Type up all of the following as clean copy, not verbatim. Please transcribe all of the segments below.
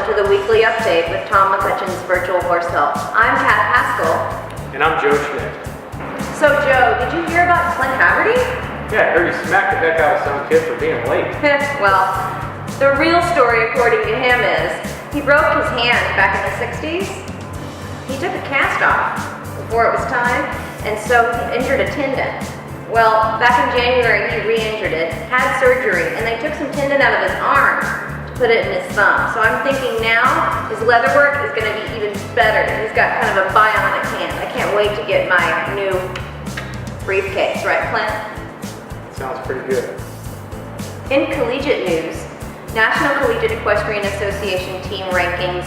to the weekly update with Tom McCutcheon's Virtual Horse Help. I'm Kat Haskell. And I'm Joe Schmidt. So Joe, did you hear about Clint Haverty? Yeah, I heard he smacked the heck out of some kid for being late. Well, the real story according to him is he broke his hand back in the 60s. He took a cast off before it was time, and so he injured a tendon. Well, back in January he re-injured it, had surgery, and they took some tendon out of his arm to put it in his thumb. So I'm thinking now his leather work is going to be even better. He's got kind of a bionic hand. I can't wait to get my new briefcase, right, Clint? Sounds pretty good. In collegiate news, National Collegiate Equestrian Association team rankings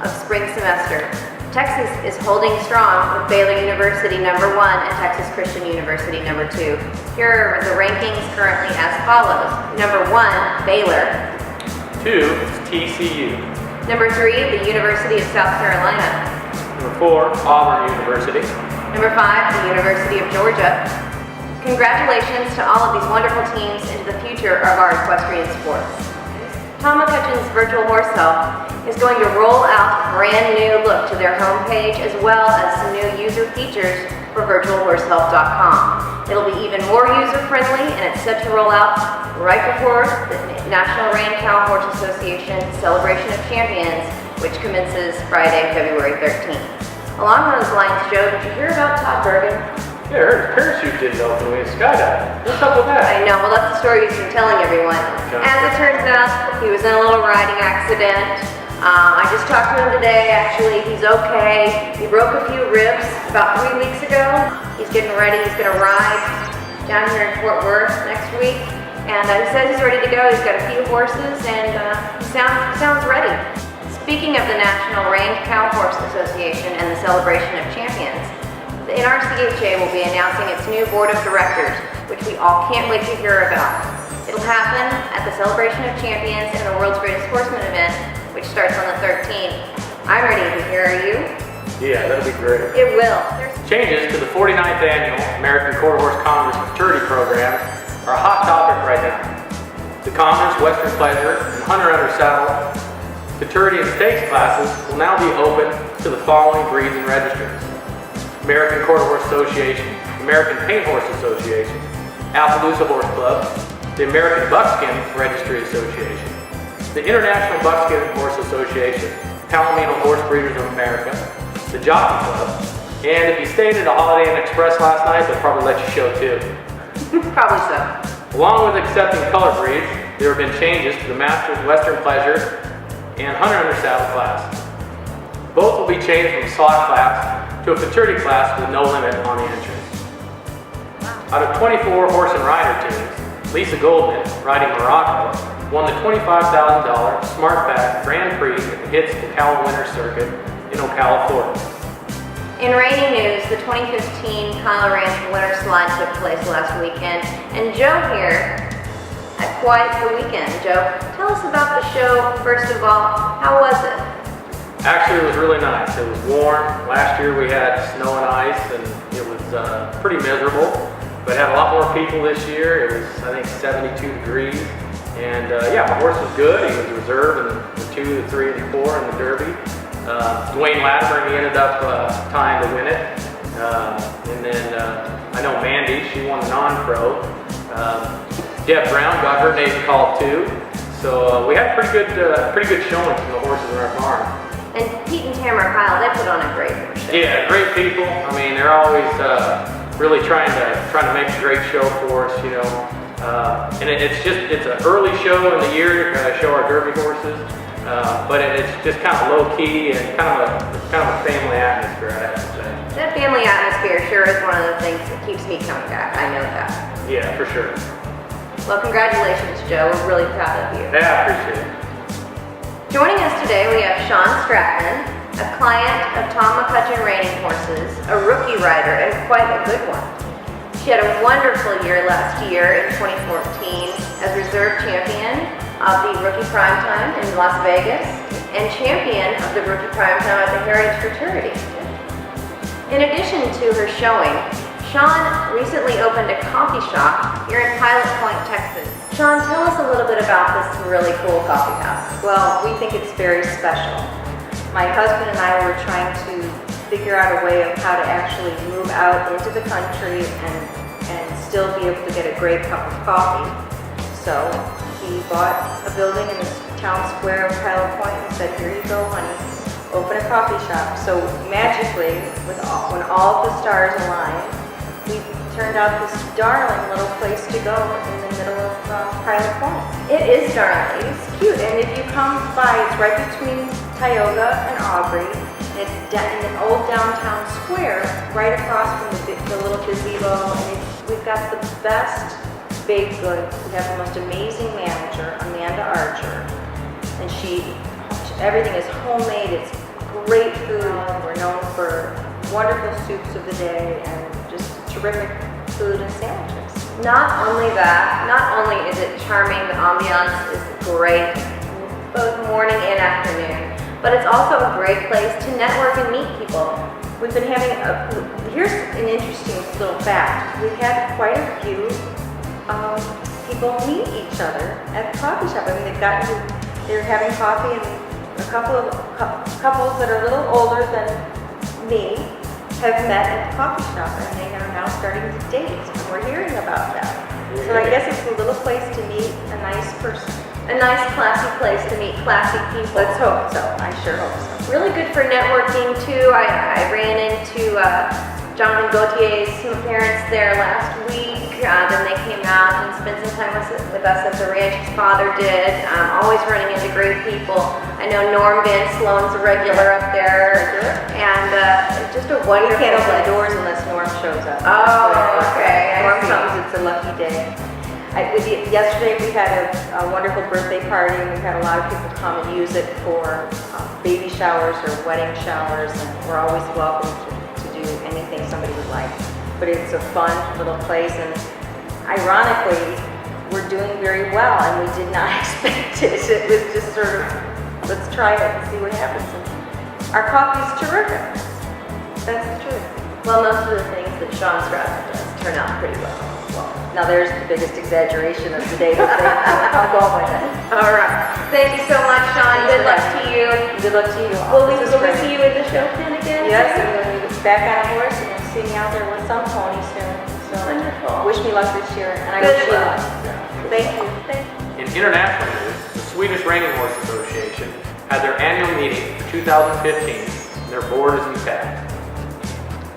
of spring semester. Texas is holding strong with Baylor University #1 and Texas Christian University #2. Here are the rankings currently as follows. #1, Baylor. 2, TCU. #3, the University of South Carolina. #4, Auburn University. #5, the University of Georgia. Congratulations to all of these wonderful teams into the future of our equestrian sports. Tom McCutcheon's Virtual Horse Help is going to roll out a brand new look to their homepage as well as some new user features for virtualhorsehelp.com. It'll be even more user-friendly, and it's set to roll out right before the National Rein Cow Horse Association Celebration of Champions, which commences Friday, February 13th. Along those lines, Joe, did you hear about Todd Bergen? Yeah, I heard his parachute didn't open when he was skydiving. What's up with that? I know, well that's the story he's been telling everyone. Okay. As it turns out, he was in a little riding accident. I just talked to him today, actually, he's okay. He broke a few ribs about 3 weeks ago. He's getting ready, he's gonna ride down here in Fort Worth next week. And he says he's ready to go, he's got a few horses, and he sounds ready. Speaking of the National Reined Cow Horse Association and the Celebration of Champions, the NRCHA will be announcing its new board of directors, which we all can't wait to hear about. It'll happen at the Celebration of Champions and the World's Greatest Horseman event, which starts on the 13th. I'm ready to hear, are you? Yeah, that'll be great. It will. Changes to the 49th Annual American Quarter Horse Congress Maturity Program are a hot topic right now. The Congress, Western Pleasure, and Hunter Under Saddle Maturity and Stakes classes will now be open to the following breeds and registers: American Quarter Horse Association, American Paint Horse Association, Appaloosa Horse Club, the American Buckskin Registry Association, the International Buckskin Horse Association, Palomino Horse Breeders of America, the Jockey Club, and if you stayed at a Holiday Inn Express last night, they'll probably let you show too. Probably so. Along with accepting color breeds, there have been changes to the Masters Western Pleasure and Hunter Under Saddle class. Both will be changed from slot class to a futurity class with no limit on the entrance. Out of 24 horse and rider teams, Lisa Goldman, riding Morocco, won the $25,000 SmartBack Grand Prix at the HITS Ocala Winter Circuit in Ocala, Florida. In reining news, the 2015 Kyle Ranch Winter Slide took place last weekend, and Joe here had quite the weekend. Joe, tell us about the show, first of all. How was it? Actually, it was really nice. It was warm. Last year we had snow and ice, and it was pretty miserable. But had a lot more people this year. It was, I think, 72 degrees. And yeah, the horse was good. He was reserved in the 2, the 3, and the 4 in the Derby. Dwayne Latimer, he ended up tying to win it. And then I know Mandy, she won the non-pro. Deb Brown got her name called too. So we had pretty good showing from the horses in our farm. And Pete and Tamara Kyle, they put on a great horse show. Yeah, great people. I mean, they're always really trying to make a great show for us, you know. And it's an early show in the year to show our Derby horses, but it's just kind of low key and kind of a family atmosphere, I have to say. That family atmosphere sure is one of the things that keeps me coming back. I know that. Yeah, for sure. Well, congratulations, Joe. We're really proud of you. Yeah, I appreciate it. Joining us today, we have Sean Stratman, a client of Tom McCutcheon Reining Horses, a rookie rider, and quite a good one. She had a wonderful year last year in 2014 as reserve champion of the Rookie Primetime in Las Vegas and champion of the Rookie Primetime at the Heritage Futurity. In addition to her showing, Sean recently opened a coffee shop here in Pilot Point, Texas, Sean, tell us a little bit about this really cool coffee house. Well, we think it's very special. My husband and I were trying to figure out a way of how to actually move out into the country and still be able to get a great cup of coffee. So he bought a building in the town square of Pilot Point and said, here you go, honey, open a coffee shop. So magically, when all of the stars aligned, we turned out this darling little place to go in the middle of Pilot Point. It is darling. It's cute, and if you come by, it's right between Tioga and Aubrey. And it's in an old downtown square, right across from the little gazebo. And we've got the best baked goods. We have the most amazing manager, Amanda Archer, and everything is homemade. It's great food. We're known for wonderful soups of the day and just terrific food and sandwiches. Not only that, not only is it charming, the ambiance is great, both morning and afternoon, but it's also a great place to network and meet people. We've been having here's an interesting little fact. We've had quite a few people meet each other at the coffee shop. I mean, they're having coffee, and a couple of couples that are a little older than me have met at the coffee shop, and they are now starting to date, and we're hearing about that. So I guess it's a little place to meet a nice person. A nice, classy place to meet classy people. Let's hope so. I sure hope so. Really good for networking too. I ran into Jonathan Gautier's parents there last week. Then they came out and spent some time with us at the ranch. His father did. Always running into great people. I know Norm Van Sloan's a regular up there. And just a wonderful We can't open the place. doors unless Norm shows up. Oh, okay. Norm I see. comes, it's a lucky day. Yesterday we had a wonderful birthday party, and we've had a lot of people come and use it for baby showers or wedding showers, and we're always welcome to do anything somebody would like. But it's a fun little place, and ironically, we're doing very well, and we did not expect it. It was just sort of, let's try it and see what happens. And our coffee's terrific. That's the truth. Well, most of the things that Sean Strasser does turn out pretty well. Now there's the biggest exaggeration of the day, but I'll go with it. All right. Thank you so much, Sean. Good luck to you. Good luck to you all. Will we This is great. see you at the show then again? Yes, and when we get back on a horse, and you'll see me out there with some pony soon. So Wonderful. wish me luck this year, and I Good wish you luck. luck. Thank you. In international news, the Swedish Reining Horse Association had their annual meeting for 2015. Their board is intact.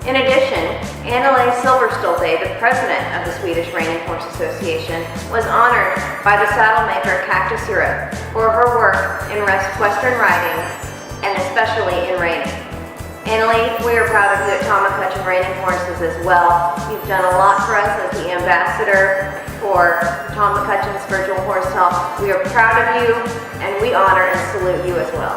In addition, Annalise Silverstolte, the president of the Swedish Reining Horse Association, was honored by the saddle maker Cactus Europe for her work in Western riding and especially in reining. Annalise, we are proud of you at Tom McCutcheon Reining Horses as well. You've done a lot for us as the ambassador for Tom McCutcheon's Virtual Horse Health. We are proud of you, and we honor and salute you as well.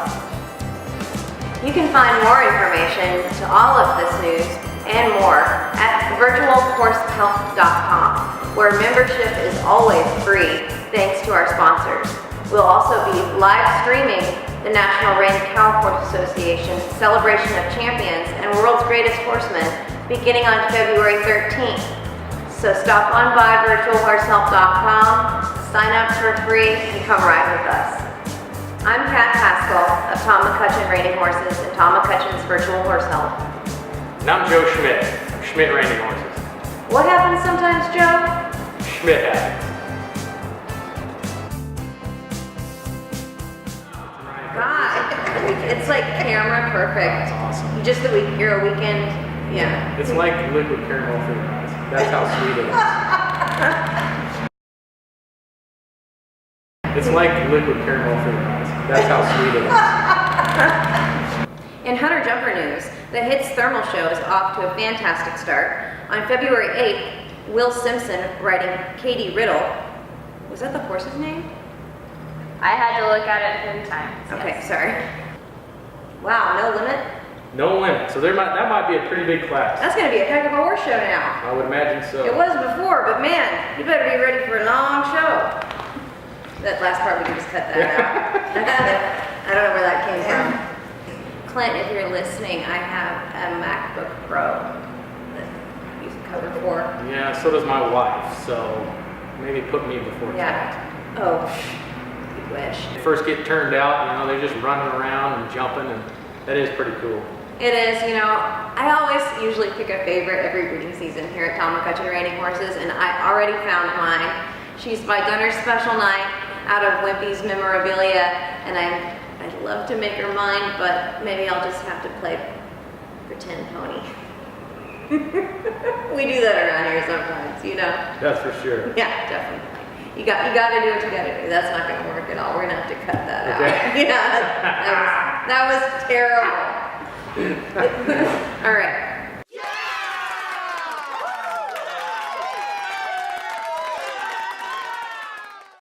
You can find more information to all of this news and more at virtualhorsehealth.com, where membership is always free thanks to our sponsors. We'll also be live streaming the National Rein Cow Horse Association Celebration of Champions and World's Greatest Horsemen beginning on February 13th. So stop on by virtualhorsehealth.com, sign up for free, and come ride with us. I'm Kat Haskell of Tom McCutcheon Reining Horses and Tom McCutcheon's Virtual Horse Health. And I'm Joe Schmidt of Schmidt Reining Horses. What happens sometimes, Joe? Schmidt happens. God, it's like camera perfect. That's awesome. You're a weekend, yeah. It's like liquid caramel for your eyes. That's how sweet it is. It's like liquid caramel for your eyes. That's how sweet it is. In Hunter Jumper news, the HITS Thermal Show is off to a fantastic start. On February 8th, Will Simpson riding Katie Riddle. Was that the horse's name? I had to look at it 10 times. Okay, yes. sorry. Wow, no limit? No limit. So that might be a pretty big class. That's gonna be a heck of a horse show now. I would imagine so. It was before, but man, you better be ready for a long show. That last part, we can just cut that out. I don't know where that came from. Clint, if you're listening, I have a MacBook Pro that you can cover for. Yeah, so does my wife. So maybe put me before Yeah. Oh, you wish. They first get turned out, you know, they're just running around and jumping, and that is pretty cool. It is, you know, I always usually pick a favorite every breeding season here at Tom McCutcheon Reining Horses, and I already found mine. She's my Gunner's Special Night out of Wimpy's Memorabilia, and I'd love to make her mine, but maybe I'll just have to play pretend pony. We do that around here sometimes, you know. That's for sure. Yeah, definitely. You got to do what you got to do. That's not going to work at all. We're going to have to cut that out. Okay. Yeah, that was terrible. All right.